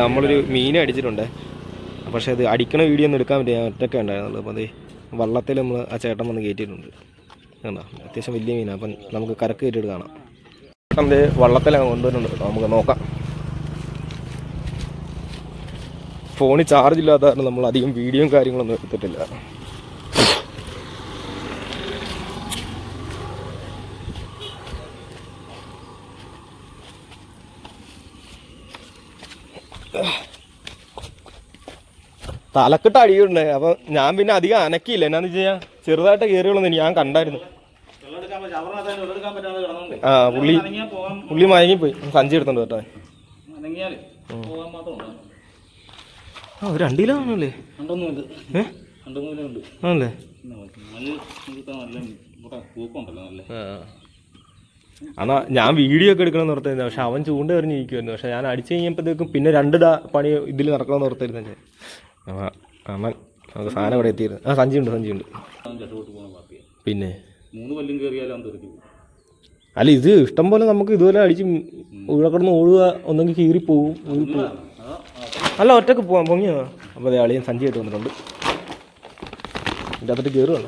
നമ്മളൊരു മീൻ അടിച്ചിട്ടുണ്ട്. പക്ഷേ അത് അടിക്കണ വീഡിയോ ഒന്നും എടുക്കാൻ പറ്റില്ല, ഒറ്റൊക്കെ ഉണ്ടായിരുന്നുള്ളൂ. അപ്പോൾ അത് വള്ളത്തിൽ നമ്മൾ ആ ചേട്ടൻ വന്ന് കയറ്റിയിട്ടുണ്ട്. കണ്ടോ, അത്യാവശ്യം വലിയ മീനാണ്. അപ്പം നമുക്ക് കരക്ക് കയറ്റിയിട്ട് കാണാം. അത് വള്ളത്തിലങ്ങ് കൊണ്ടുവരുന്നുണ്ട് കേട്ടോ, നമുക്ക് നോക്കാം. ഫോണിൽ ചാർജ് ഇല്ലാത്ത കാരണം നമ്മൾ അധികം വീഡിയോയും കാര്യങ്ങളൊന്നും എടുത്തിട്ടില്ല. തലക്കിട്ട് അടിയുണ്ട്. അപ്പം ഞാൻ പിന്നെ അധികം അനക്കിയില്ല. എന്നാന്ന് വെച്ച് കഴിഞ്ഞാൽ ചെറുതായിട്ട് കയറിയുള്ളൂ ഞാൻ കണ്ടായിരുന്നു. ആ പുള്ളി മയങ്ങിപ്പോയി. സഞ്ചി എടുത്തോണ്ട് കേട്ടോ. ആ 2 കിലോ ആണല്ലേ? ആണല്ലേ? എന്നാ ഞാൻ വീഡിയോ ഒക്കെ എടുക്കണമെന്ന് ഓർത്തായിരുന്നു. പക്ഷെ അവൻ ചൂണ്ട എറിഞ്ഞിരിക്കുമായിരുന്നു. പക്ഷെ ഞാൻ അടിച്ചു കഴിഞ്ഞപ്പോഴത്തേക്കും പിന്നെ 2 പണി ഇതിൽ നടക്കണമെന്ന് ഓർത്തായിരുന്നു. അമ്മൻ നമുക്ക് സാധനം ഇവിടെ എത്തിയിരുന്നു. ആ സഞ്ചിയുണ്ട്. പിന്നെ അല്ല, ഇത് ഇഷ്ടം പോലെ നമുക്ക് ഇതുപോലെ അടിച്ച് ഇവിടെ കിടന്ന് ഓടുക, ഒന്നെങ്കിൽ കീറിപ്പോവും. അല്ല, ഒറ്റക്ക് പോവാം, പൊങ്ങിയാ. അപ്പോൾ അതേ അളിയൻ സഞ്ചി ആയിട്ട് വന്നിട്ടുണ്ട്. ഇതിൻ്റെ അകത്തോട്ട് കയറുകയാണ്.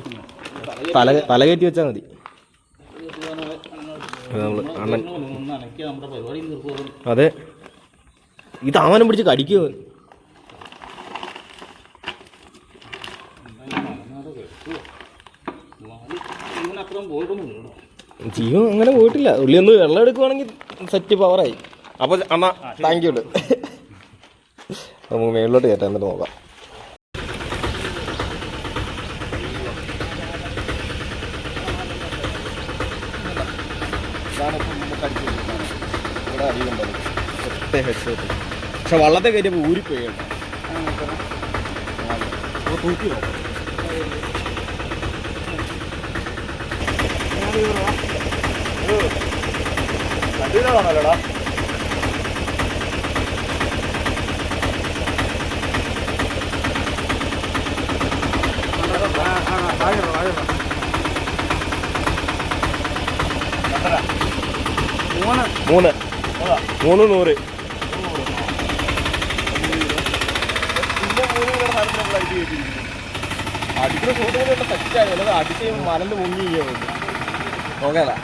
തല കയറ്റി വെച്ചാൽ മതി. അണ്ണൻ അതെ, ഇത് ആവനം പിടിച്ച് കടിക്കുമോ? ജീവൻ അങ്ങനെ പോയിട്ടില്ല. ഉള്ളി ഒന്ന് വെള്ളം എടുക്കുവാണെങ്കിൽ സെറ്റ് പവറായി. അപ്പോൾ അണ്ണാ താങ്ക് യു ഉണ്ട്. നമുക്ക് മേളിലോട്ട് കയറ്റാൻ എന്നിട്ട് നോക്കാം. പക്ഷെ വള്ളത്തെ കയറ്റിയപ്പോൾ ഊരിപ്പോയി. തൂക്കി നോക്കാം. ല്ലടാ 300. അടിക്കുന്ന ഫോട്ടോ സെറ്റായി. അടിച്ച് മലന്ന് മുങ്ങി നോക്കാതാ.